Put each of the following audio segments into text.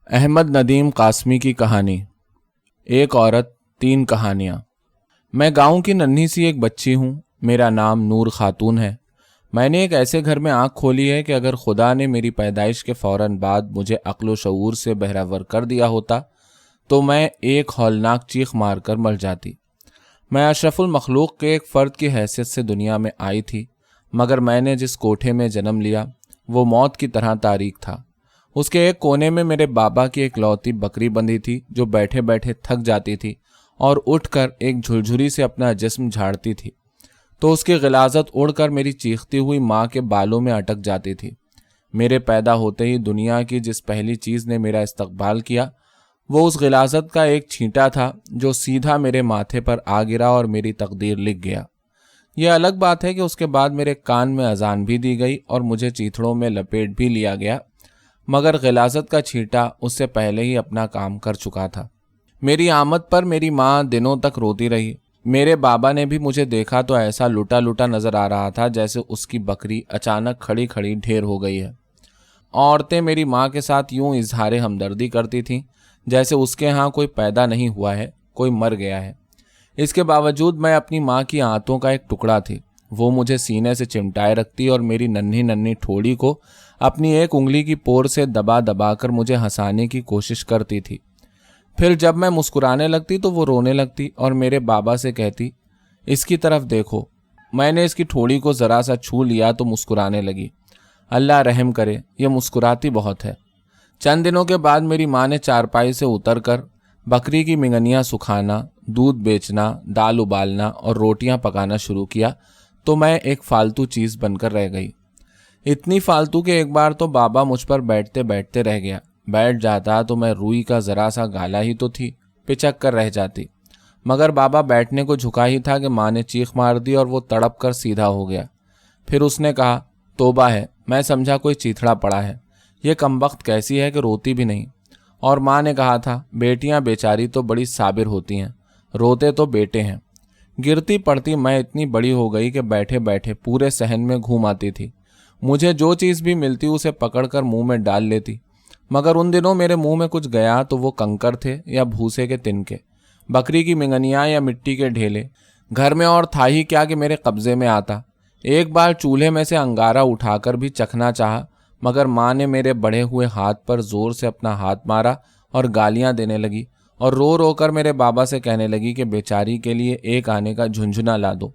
अहमद नदीम कासमी की कहानी। एक औरत तीन कहानियाँ। मैं गांव की नन्ही सी एक बच्ची हूँ। मेरा नाम नूर खातून है। मैंने एक ऐसे घर में आँख खोली है कि अगर खुदा ने मेरी पैदाइश के फौरन बाद मुझे अक्ल व शऊर से बहरावर कर दिया होता तो मैं एक हौलनाक चीख मारकर मर जाती। मैं अशरफुल मखलूक के एक फ़र्द की हैसियत से दुनिया में आई थी, मगर मैंने जिस कोठे में जन्म लिया वो मौत की तरह तारीक था। उसके एक कोने में मेरे बाबा की एक लौती बकरी बंधी थी जो बैठे बैठे थक जाती थी और उठकर एक झुरझुरी से अपना जिस्म झाड़ती थी तो उसकी गिलाजत उड़कर मेरी चीखती हुई माँ के बालों में अटक जाती थी। मेरे पैदा होते ही दुनिया की जिस पहली चीज़ ने मेरा इस्तकबाल किया वो उस गिलाजत का एक छींटा था जो सीधा मेरे माथे पर आ गिरा और मेरी तकदीर लिख गया। यह अलग बात है कि उसके बाद मेरे कान में अजान भी दी गई और मुझे चीथड़ों में लपेट भी लिया गया, मगर गिलाजत का छींटा उससे पहले ही अपना काम कर चुका था। मेरी आमद पर मेरी माँ दिनों तक रोती रही। मेरे बाबा ने भी मुझे देखा तो ऐसा लुटा लुटा नजर आ रहा था जैसे उसकी बकरी अचानक खड़ी खड़ी ढेर हो गई है। औरतें मेरी माँ के साथ यूं इजहार हमदर्दी करती थीं जैसे उसके यहाँ कोई पैदा नहीं हुआ है, कोई मर गया है। इसके बावजूद मैं अपनी माँ की आंतों का एक टुकड़ा थी। वो मुझे सीने से चिमटाए रखती और मेरी नन्ही नन्ही ठोड़ी को अपनी एक उंगली की पोर से दबा दबा कर मुझे हंसाने की कोशिश करती थी। फिर जब मैं मुस्कुराने लगती तो वो रोने लगती और मेरे बाबा से कहती, इसकी तरफ देखो। मैंने इसकी ठोड़ी को ज़रा सा छू लिया तो मुस्कुराने लगी। अल्लाह रहम करे, ये मुस्कुराती बहुत है। चंद दिनों के बाद मेरी माँ ने चारपाई से उतरकर बकरी की मिंगनियाँ सुखाना, दूध बेचना, दाल उबालना और रोटियां पकाना शुरू किया तो मैं एक फालतू चीज़ बनकर रह गई। इतनी फालतू कि एक बार तो बाबा मुझ पर बैठते बैठते रह गया। बैठ जाता तो मैं रूई का ज़रा सा गाला ही तो थी, पिचक कर रह जाती। मगर बाबा बैठने को झुका ही था कि माँ ने चीख मार दी और वो तड़प कर सीधा हो गया। फिर उसने कहा, तोबा है। मैं समझा कोई चीथड़ा पड़ा है, ये कमबख्त कैसी है कि रोती भी नहीं। और माँ ने कहा था, बेटियाँ बेचारी तो बड़ी साबिर होती हैं, रोते तो बेटे हैं। गिरती पड़ती मैं इतनी बड़ी हो गई कि बैठे बैठे पूरे सहन में घूम आती थी। मुझे जो चीज़ भी मिलती उसे पकड़कर मुंह में डाल लेती, मगर उन दिनों मेरे मुंह में कुछ गया तो वो कंकर थे या भूसे के तिनके, बकरी की मिंगनियाँ या मिट्टी के ढेले। घर में और था ही क्या कि मेरे कब्जे में आता। एक बार चूल्हे में से अंगारा उठाकर भी चखना चाहा, मगर माँ ने मेरे बढ़े हुए हाथ पर जोर से अपना हाथ मारा और गालियाँ देने लगी और रो रो कर मेरे बाबा से कहने लगी कि बेचारी के लिए एक आने का झुंझुना ला दो।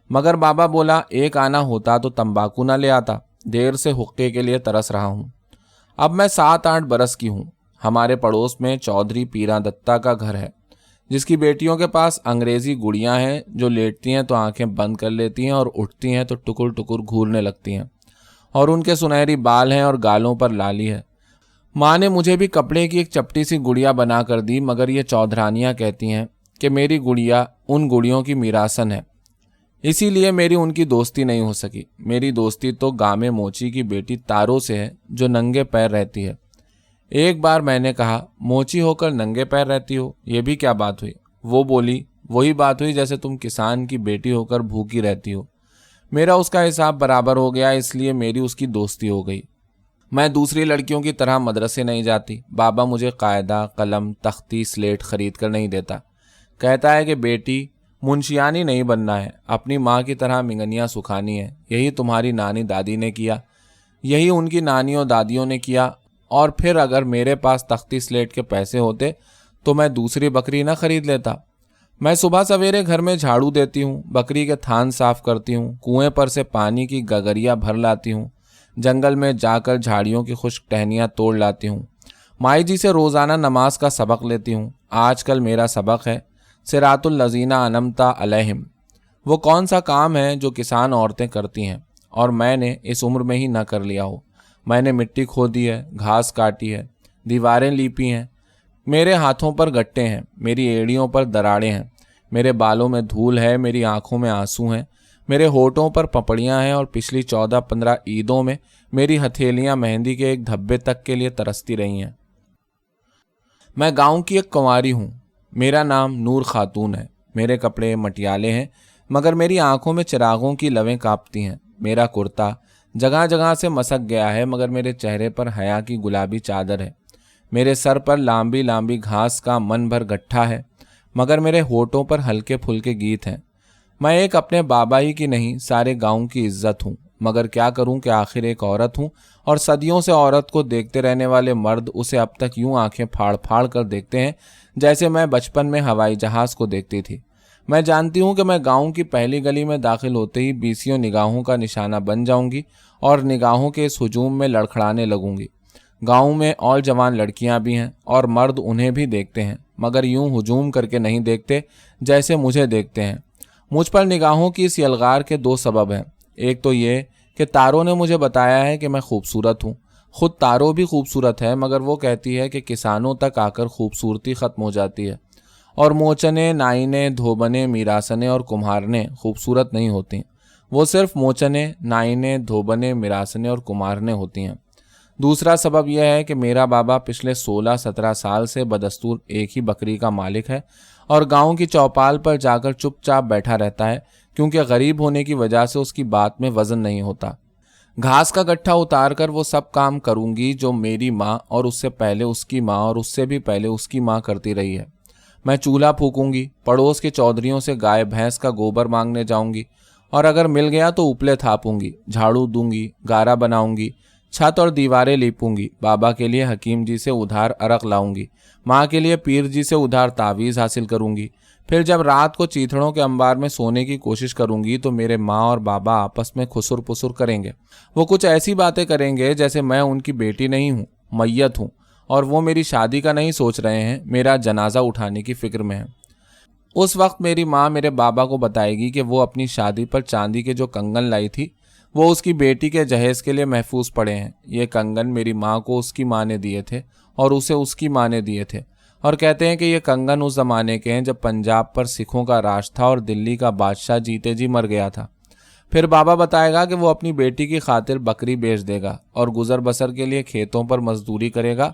मगर बाबा बोला, एक आना होता तो तंबाकू ना ले आता, देर से हुक्के के लिए तरस रहा हूँ। अब मैं 7-8 बरस की हूँ। हमारे पड़ोस में चौधरी पीरा दत्ता का घर है, जिसकी बेटियों के पास अंग्रेजी गुड़ियाँ हैं जो लेटती हैं तो आंखें बंद कर लेती हैं और उठती हैं तो टुकुर टुकुर घूरने लगती हैं, और उनके सुनहरी बाल हैं और गालों पर लाली है। माँ ने मुझे भी कपड़े की एक चपटी सी गुड़िया बना कर दी, मगर ये चौधरानियाँ कहती हैं कि मेरी गुड़िया उन गुड़ियों की मीरासन है, इसीलिए मेरी उनकी दोस्ती नहीं हो सकी। मेरी दोस्ती तो गामे मोची की बेटी तारो से है जो नंगे पैर रहती है। एक बार मैंने कहा, मोची होकर नंगे पैर रहती हो, ये भी क्या बात हुई? वो बोली, वही बात हुई जैसे तुम किसान की बेटी होकर भूखी रहती हो। मेरा उसका हिसाब बराबर हो गया, इसलिए मेरी उसकी दोस्ती हो गई। मैं दूसरी लड़कियों की तरह मदरसे नहीं जाती। बाबा मुझे कायदा, कलम, तख्ती, स्लेट खरीद कर नहीं देता। कहता है कि बेटी, मुंशियानी नहीं बनना है, अपनी माँ की तरह मिंगनियाँ सुखानी है। यही तुम्हारी नानी दादी ने किया, यही उनकी नानियों दादियों ने किया। और फिर अगर मेरे पास तख्ती स्लेट के पैसे होते तो मैं दूसरी बकरी ना खरीद लेता। मैं सुबह सवेरे घर में झाड़ू देती हूँ, बकरी के थान साफ करती हूँ, कुएं पर से पानी की गगरिया भर लाती हूँ, जंगल में जाकर झाड़ियों की खुश्क टहनियाँ तोड़ लाती हूँ, माई जी से रोज़ाना नमाज का सबक लेती हूँ। आजकल मेरा सबक है सिरातुल लज़ीना अनमता अलैहिम। वो कौन सा काम है जो किसान औरतें करती हैं और मैंने इस उम्र में ही न कर लिया हो। मैंने मिट्टी खोदी है, घास काटी है, दीवारें लीपी हैं, मेरे हाथों पर गट्टे हैं, मेरी एड़ियों पर दराड़ें हैं, मेरे बालों में धूल है, मेरी आंखों में आंसू हैं, मेरे होठों पर पपड़ियां हैं और पिछली 14-15 ईदों में मेरी हथेलियां मेहंदी के एक धब्बे तक के लिए तरसती रही हैं। मैं गांव की एक कुंवारी हूँ। मेरा नाम नूर खातून है। मेरे कपड़े मटियाले हैं, मगर मेरी आंखों में चिरागों की लवें कांपती हैं। मेरा कुर्ता जगह जगह से मसक गया है, मगर मेरे चेहरे पर हया की गुलाबी चादर है। میرے سر پر لامبی لامبی گھاس کا من بھر گٹھا ہے، مگر میرے ہونٹوں پر ہلکے پھلکے گیت ہیں۔ میں ایک اپنے بابا ہی کی نہیں، سارے گاؤں کی عزت ہوں، مگر کیا کروں کہ آخر ایک عورت ہوں، اور صدیوں سے عورت کو دیکھتے رہنے والے مرد اسے اب تک یوں آنکھیں پھاڑ پھاڑ کر دیکھتے ہیں جیسے میں بچپن میں ہوائی جہاز کو دیکھتی تھی۔ میں جانتی ہوں کہ میں گاؤں کی پہلی گلی میں داخل ہوتے ہی بیسیوں نگاہوں کا نشانہ بن جاؤں گی اور نگاہوں کے اس ہجوم میں لڑکھڑانے لگوں گی۔ گاؤں میں اور جوان لڑکیاں بھی ہیں اور مرد انہیں بھی دیکھتے ہیں، مگر یوں ہجوم کر کے نہیں دیکھتے جیسے مجھے دیکھتے ہیں۔ مجھ پر نگاہوں کی اس یلغار کے دو سبب ہیں۔ ایک تو یہ کہ تارو نے مجھے بتایا ہے کہ میں خوبصورت ہوں۔ خود تارو بھی خوبصورت ہے، مگر وہ کہتی ہے کہ کسانوں تک آ کر خوبصورتی ختم ہو جاتی ہے، اور موچنے، نائنے، دھوبنے، میراسنے اور کمہارنے خوبصورت نہیں ہوتی، وہ صرف موچنے، نائنے، دھوبنے، میراسنے اور کمہارنے ہوتی ہیں۔ دوسرا سبب یہ ہے کہ میرا بابا پچھلے 16-17 سال سے بدستور ایک ہی بکری کا مالک ہے اور گاؤں کی چوپال پر جا کر چپ چاپ بیٹھا رہتا ہے، کیونکہ غریب ہونے کی وجہ سے اس کی بات میں وزن نہیں ہوتا۔ گھاس کا گٹھا اتار کر وہ سب کام کروں گی جو میری ماں اور اس سے پہلے اس کی ماں اور اس سے بھی پہلے اس کی ماں کرتی رہی ہے۔ میں چولہا پھونکوں گی، پڑوس کے چودھریوں سے گائے بھینس کا گوبر مانگنے جاؤں گی، اور اگر مل گیا تو اوپلے تھاپوں گی، جھاڑو دوں گی، گارا بناؤں گی، چھت اور دیواریں لیپوں گی، بابا کے لیے حکیم جی سے ادھار عرق لاؤں گی، ماں کے لیے پیر جی سے ادھار تعویذ حاصل کروں گی۔ پھر جب رات کو چیتڑوں کے انبار میں سونے کی کوشش کروں گی تو میرے ماں اور بابا آپس میں خسر پسر کریں گے۔ وہ کچھ ایسی باتیں کریں گے جیسے میں ان کی بیٹی نہیں ہوں، میت ہوں، اور وہ میری شادی کا نہیں سوچ رہے ہیں، میرا جنازہ اٹھانے کی فکر میں ہیں۔ اس وقت میری ماں میرے بابا کو بتائے گی کہ وہ اپنی شادی پر چاندی کے جو کنگن لائی تھی وہ اس کی بیٹی کے جہیز کے لیے محفوظ پڑے ہیں۔ یہ کنگن میری ماں کو اس کی ماں نے دیے تھے اور اسے اس کی ماں نے دیے تھے، اور کہتے ہیں کہ یہ کنگن اس زمانے کے ہیں جب پنجاب پر سکھوں کا راج تھا اور دلی کا بادشاہ جیتے جی مر گیا تھا۔ پھر بابا بتائے گا کہ وہ اپنی بیٹی کی خاطر بکری بیچ دے گا اور گزر بسر کے لیے کھیتوں پر مزدوری کرے گا،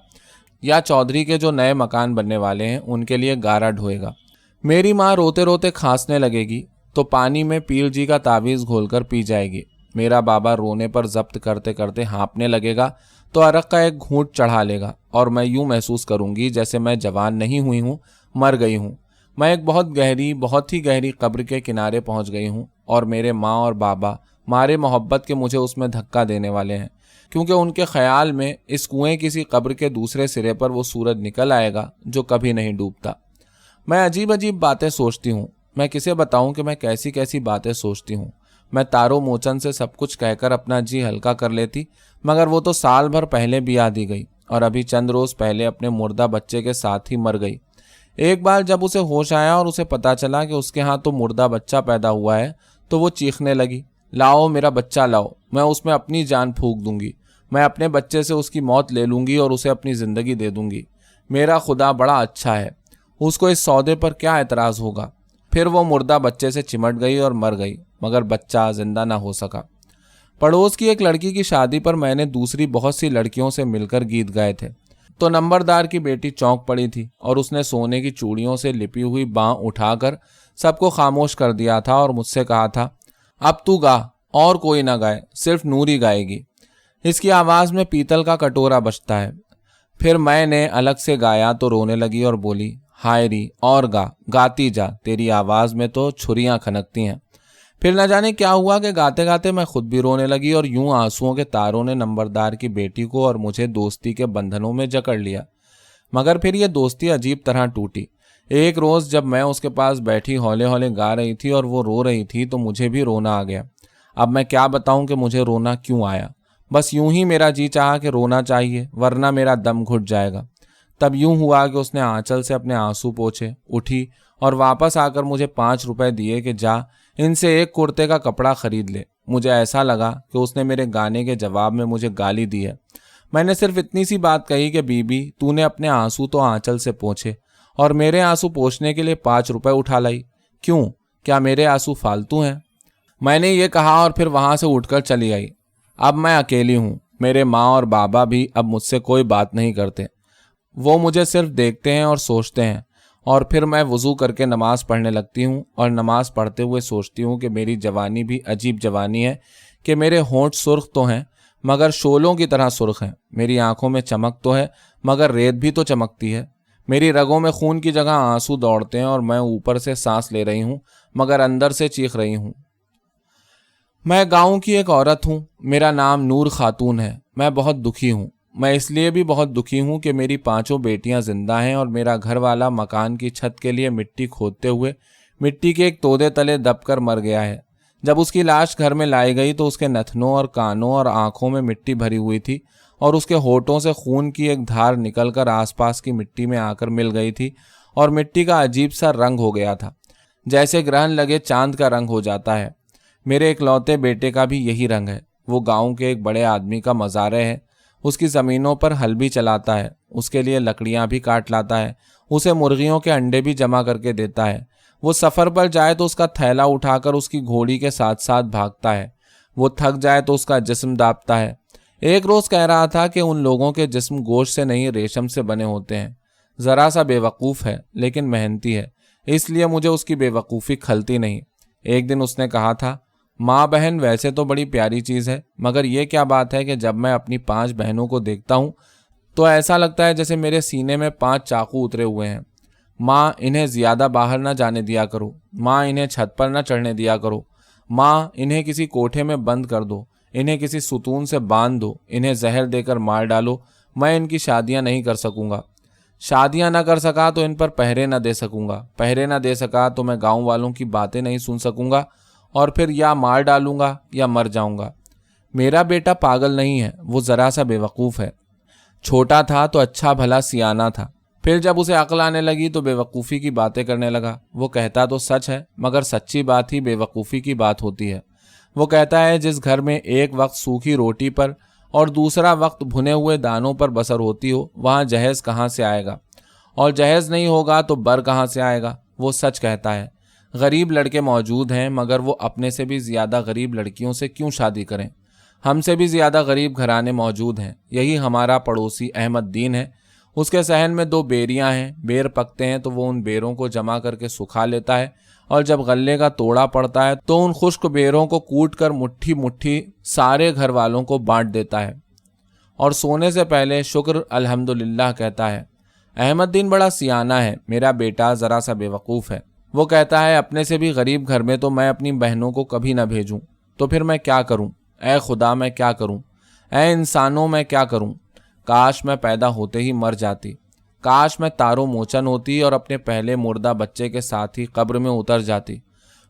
یا چودھری کے جو نئے مکان بننے والے ہیں ان کے لیے گارا ڈھوئے گا۔ میری ماں روتے روتے کھانسنے لگے گی تو پانی میں پیر جی کا تعویذ گھول کر پی جائے گی۔ میرا بابا رونے پر ضبط کرتے کرتے ہانپنے لگے گا تو عرق کا ایک گھونٹ چڑھا لے گا، اور میں یوں محسوس کروں گی جیسے میں جوان نہیں ہوئی ہوں، مر گئی ہوں۔ میں ایک بہت ہی گہری قبر کے کنارے پہنچ گئی ہوں، اور میرے ماں اور بابا مارے محبت کے مجھے اس میں دھکا دینے والے ہیں، کیونکہ ان کے خیال میں اس کنویں کسی قبر کے دوسرے سرے پر وہ سورج نکل آئے گا جو کبھی نہیں ڈوبتا۔ میں عجیب عجیب باتیں سوچتی ہوں، میں کسے بتاؤں کہ میں کیسی کیسی باتیں سوچتی ہوں۔ میں تارو موچن سے سب کچھ کہہ کر اپنا جی ہلکا کر لیتی، مگر وہ تو سال بھر پہلے بیاہ دی گئی اور ابھی چند روز پہلے اپنے مردہ بچے کے ساتھ ہی مر گئی۔ ایک بار جب اسے ہوش آیا اور اسے پتا چلا کہ اس کے ہاں تو مردہ بچہ پیدا ہوا ہے تو وہ چیخنے لگی، لاؤ میرا بچہ لاؤ، میں اس میں اپنی جان پھونک دوں گی، میں اپنے بچے سے اس کی موت لے لوں گی اور اسے اپنی زندگی دے دوں گی۔ میرا خدا بڑا اچھا ہے، اس کو اس سودے پر کیا اعتراض ہوگا۔ پھر وہ مردہ بچے سے چمٹ گئی اور مر گئی، مگر بچہ زندہ نہ ہو سکا۔ پڑوس کی ایک لڑکی کی شادی پر میں نے دوسری بہت سی لڑکیوں سے مل کر گیت گائے تھے، تو نمبردار کی بیٹی چونک پڑی تھی اور اس نے سونے کی چوڑیوں سے لپی ہوئی باں اٹھا کر سب کو خاموش کر دیا تھا اور مجھ سے کہا تھا، اب تو گا، اور کوئی نہ گائے، صرف نوری گائے گی، اس کی آواز میں پیتل کا کٹورا بجتا ہے۔ پھر میں نے الگ سے گایا تو رونے لگی اور بولی، ہائے ری، اور گا، گاتی جا، تیری آواز میں تو چھریاں کھنکتی ہیں۔ پھر نہ جانے کیا ہوا کہ گاتے گاتے میں خود بھی رونے لگی اور یوں آنسوؤں کے تاروں نے نمبردار کی بیٹی کو اور مجھے دوستی کے بندھنوں میں جکڑ لیا۔ مگر پھر یہ دوستی عجیب طرح ٹوٹی۔ ایک روز جب میں اس کے پاس بیٹھی ہولے ہولے گا رہی تھی اور وہ رو رہی تھی تو مجھے بھی رونا آ گیا۔ اب میں کیا بتاؤں کہ مجھے رونا کیوں آیا، بس یوں ہی میرا جی چاہا کہ رونا چاہیے ورنہ میرا دم گھٹ جائے گا۔ تب یوں ہوا کہ اس نے آنچل سے اپنے آنسو پوچھے، اٹھی اور واپس آ کر مجھے 5 روپے دیے کہ جا ان سے ایک کرتے کا کپڑا خرید لے۔ مجھے ایسا لگا کہ اس نے میرے گانے کے جواب میں مجھے گالی دی ہے۔ میں نے صرف اتنی سی بات کہی کہ بی بی تو نے اپنے آنسو تو آنچل سے پوچھے اور میرے آنسو پوچھنے کے لیے 5 روپے اٹھا لائی، کیوں، کیا میرے آنسو فالتو ہیں؟ میں نے یہ کہا اور پھر وہاں سے اٹھ کر چلی آئی۔ اب میں اکیلی ہوں، میرے ماں اور بابا بھی اب مجھ سے کوئی بات نہیں کرتے، وہ مجھے صرف دیکھتے ہیں اور سوچتے ہیں، اور پھر میں وضو کر کے نماز پڑھنے لگتی ہوں اور نماز پڑھتے ہوئے سوچتی ہوں کہ میری جوانی بھی عجیب جوانی ہے کہ میرے ہونٹ سرخ تو ہیں مگر شولوں کی طرح سرخ ہیں، میری آنکھوں میں چمک تو ہے मगर रेत भी तो चमकती है। मेरी रगों में खून की जगह आंसू दौड़ते हैं और मैं ऊपर से सांस ले रही हूँ मगर अंदर से चीख रही हूँ। मैं गांव की एक औरत हूँ, मेरा नाम नूर खातून है। मैं बहुत दुखी हूँ। मैं इसलिए भी बहुत दुखी हूँ कि मेरी 5 बेटियां जिंदा हैं और मेरा घर वाला मकान की छत के लिए मिट्टी खोदते हुए मिट्टी के एक तोदे तले दबकर मर गया है। जब उसकी लाश घर में लाई गई तो उसके नथनों और कानों और आंखों में मिट्टी भरी हुई थी और उसके होठों से खून की एक धार निकलकर आसपास की मिट्टी में आकर मिल गई थी और मिट्टी का अजीब सा रंग हो गया था, जैसे ग्रहण लगे चांद का रंग हो जाता है। मेरे इकलौते बेटे का भी यही रंग है। वो गांव के एक बड़े आदमी का मज़ारे है। उसकी ज़मीनों पर हल भी चलाता है, उसके लिए लकड़ियां भी काट लाता है, उसे मुर्गियों के अंडे भी जमा करके देता है। वो सफ़र पर जाए तो उसका थैला उठाकर उसकी घोड़ी के साथ साथ भागता है। वो थक जाए तो उसका जिस्म दाबता है। एक रोज़ कह रहा था कि उन लोगों के जिस्म गोश्त से नहीं रेशम से बने होते हैं। ज़रा सा बेवकूफ़ है लेकिन मेहनती है, इसलिए मुझे उसकी बेवकूफ़ी खलती नहीं। एक दिन उसने कहा था, माँ बहन वैसे तो बड़ी प्यारी चीज़ है, मगर ये क्या बात है कि जब मैं अपनी 5 बहनों को देखता हूँ तो ऐसा लगता है जैसे मेरे सीने में 5 चाकू उतरे हुए हैं। माँ, इन्हें ज़्यादा बाहर ना जाने दिया करो। माँ, इन्हें छत पर ना चढ़ने दिया करो। माँ, इन्हें किसी कोठे में बंद कर दो, इन्हें किसी सुतून से बांध दो, इन्हें जहर देकर मार डालो। मैं इनकी शादियाँ नहीं कर सकूँगा। शादियाँ ना कर सका तो इन पर पहरे ना दे सकूँगा। पहरे ना दे सका तो मैं गाँव वालों की बातें नहीं सुन सकूँगा और फिर या मार डालूँगा या मर जाऊँगा। मेरा बेटा पागल नहीं है, वो ज़रा सा बेवकूफ़ है। छोटा था तो अच्छा भला सियाना था, फिर जब उसे अक्ल आने लगी तो बेवकूफ़ी की बातें करने लगा। वो कहता तो सच है मगर सच्ची बात ही बेवकूफ़ी की बात होती है। वो कहता है जिस घर में एक वक्त सूखी रोटी पर और दूसरा वक्त भुने हुए दानों पर बसर होती हो, वहाँ जहेज़ कहाँ से आएगा, और जहेज़ नहीं होगा तो बर कहाँ से आएगा। वो सच कहता है। गरीब लड़के मौजूद हैं मगर वो अपने से भी ज़्यादा गरीब लड़कियों से क्यों शादी करें। हमसे भी ज़्यादा गरीब घराने मौजूद हैं। यही हमारा पड़ोसी अहमद दीन है। उसके सहन में 2 बेरियां हैं। बेर पकते हैं तो वो उन बेरों को जमा करके सुखा लेता है और जब गल्ले का तोड़ा पड़ता है तो उन खुश्क बेरों को कूट कर मुट्ठी मुट्ठी सारे घर वालों को बांट देता है और सोने से पहले शुक्र अल्हम्दुलिल्लाह कहता है। अहमद दीन बड़ा सियाना है। मेरा बेटा ज़रा सा बेवकूफ़ है। वो कहता है अपने से भी गरीब घर में तो मैं अपनी बहनों को कभी ना भेजूं, तो फिर मैं क्या करूं? ऐ खुदा, मैं क्या करूं? ऐ इंसानों, मैं क्या करूं? काश मैं पैदा होते ही मर जाती। काश मैं तारो मोचन होती और अपने पहले मुर्दा बच्चे के साथ ही कब्र में उतर जाती।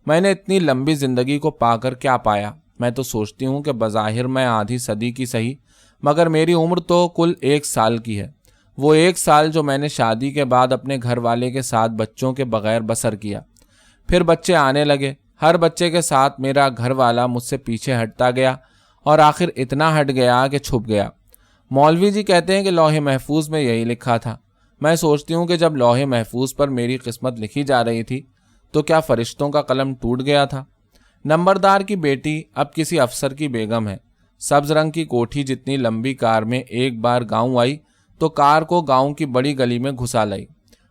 मैंने इतनी लंबी ज़िंदगी को पाकर क्या पाया? मैं तो सोचती हूँ कि बज़ाहिर मैं आधी सदी की सही, मगर मेरी उम्र तो कुल 1 साल की है। वो 1 साल जो मैंने शादी के बाद अपने घर वाले के साथ बच्चों के बगैर बसर किया। फिर बच्चे आने लगे। हर बच्चे के साथ मेरा घर वाला मुझसे पीछे हटता गया और आखिर इतना हट गया कि छुप गया। मौलवी जी कहते हैं कि लौहे महफूज में यही लिखा था। मैं सोचती हूँ कि जब लौहे महफूज पर मेरी किस्मत लिखी जा रही थी तो क्या फरिश्तों का कलम टूट गया था? नंबरदार की बेटी अब किसी अफसर की बेगम है। सब्ज रंग की कोठी जितनी लंबी कार में एक बार गांव आई तो कार को गांव की बड़ी गली में घुसा लाई।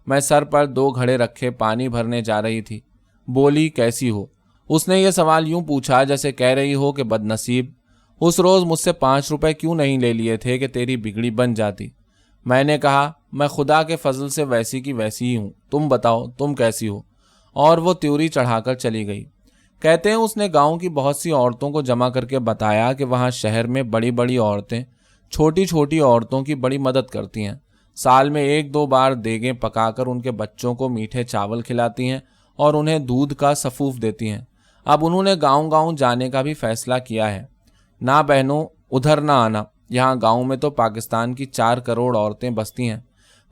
मैं सर पर 2 घड़े रखे पानी भरने जा रही थी। बोली, कैसी हो? उसने ये सवाल यूं पूछा जैसे कह रही हो कि बदनसीब, उस रोज़ मुझसे 5 रुपए क्यों नहीं ले लिए थे कि तेरी बिगड़ी बन जाती। मैंने कहा, मैं खुदा के फजल से वैसी की वैसी ही हूँ, तुम बताओ तुम कैसी हो? और वो त्योरी चढ़ाकर चली गई। कहते हैं उसने गांव की बहुत सी औरतों को जमा करके बताया कि वहाँ शहर में बड़ी बड़ी औरतें छोटी छोटी औरतों की बड़ी मदद करती हैं। साल में 1-2 बार देगें पकाकर उनके बच्चों को मीठे चावल खिलाती हैं और उन्हें दूध का सफूफ देती हैं। अब उन्होंने गांव-गांव जाने का भी फैसला किया है। ना बहनों, उधर ना आना। यहाँ गांव में तो पाकिस्तान की 4 करोड़ औरतें बसती हैं।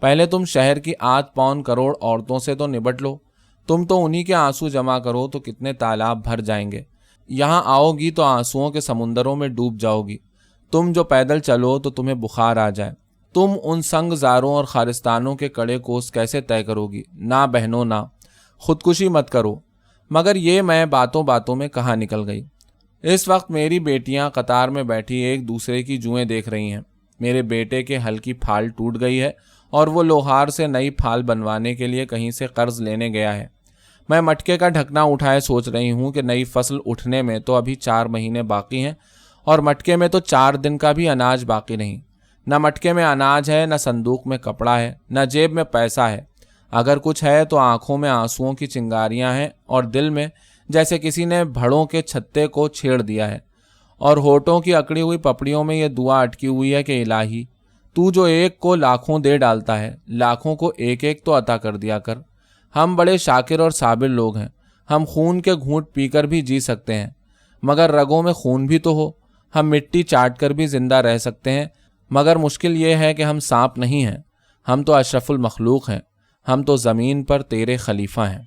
पहले तुम शहर की 8-9 करोड़ औरतों से तो निपट लो। तुम तो उन्हीं के आंसू जमा करो तो कितने तालाब भर जाएंगे। यहाँ आओगी तो आंसुओं के समुंदरों में डूब जाओगी। तुम जो पैदल चलो तो तुम्हें बुखार आ जाए। तुम उन संगजारों और खारिस्तानों के कड़े कोस कैसे तय करोगी? ना बहनों ना, खुदकुशी मत करो। मगर ये मैं बातों बातों में कहाँ निकल गई। इस वक्त मेरी बेटियां कतार में बैठी एक दूसरे की जुएं देख रही हैं। मेरे बेटे के हल की फाल टूट गई है और वो लोहार से नई फाल बनवाने के लिए कहीं से कर्ज लेने गया है। मैं मटके का ढकना उठाए सोच रही हूँ कि नई फसल उठने में तो अभी 4 महीने बाकी हैं और मटके में तो 4 दिन का भी अनाज बाकी नहीं। نہ مٹکے میں اناج ہے، نہ صندوق میں کپڑا ہے، نہ جیب میں پیسہ ہے۔ اگر کچھ ہے تو آنکھوں میں آنسوؤں کی چنگاریاں ہیں، اور دل میں جیسے کسی نے بھڑوں کے چھتے کو چھیڑ دیا ہے، اور ہونٹوں کی اکڑی ہوئی پپڑیوں میں یہ دعا اٹکی ہوئی ہے کہ الہی، تو جو ایک کو لاکھوں دے ڈالتا ہے، لاکھوں کو ایک ایک تو عطا کر دیا کر۔ ہم بڑے شاکر اور صابر لوگ ہیں، ہم خون کے گھونٹ پی کر بھی جی سکتے ہیں، مگر رگوں میں خون بھی تو ہو۔ ہم مٹی چاٹ کر بھی زندہ رہ سکتے ہیں، مگر مشکل یہ ہے کہ ہم سانپ نہیں ہیں، ہم تو اشرف المخلوق ہیں، ہم تو زمین پر تیرے خلیفہ ہیں۔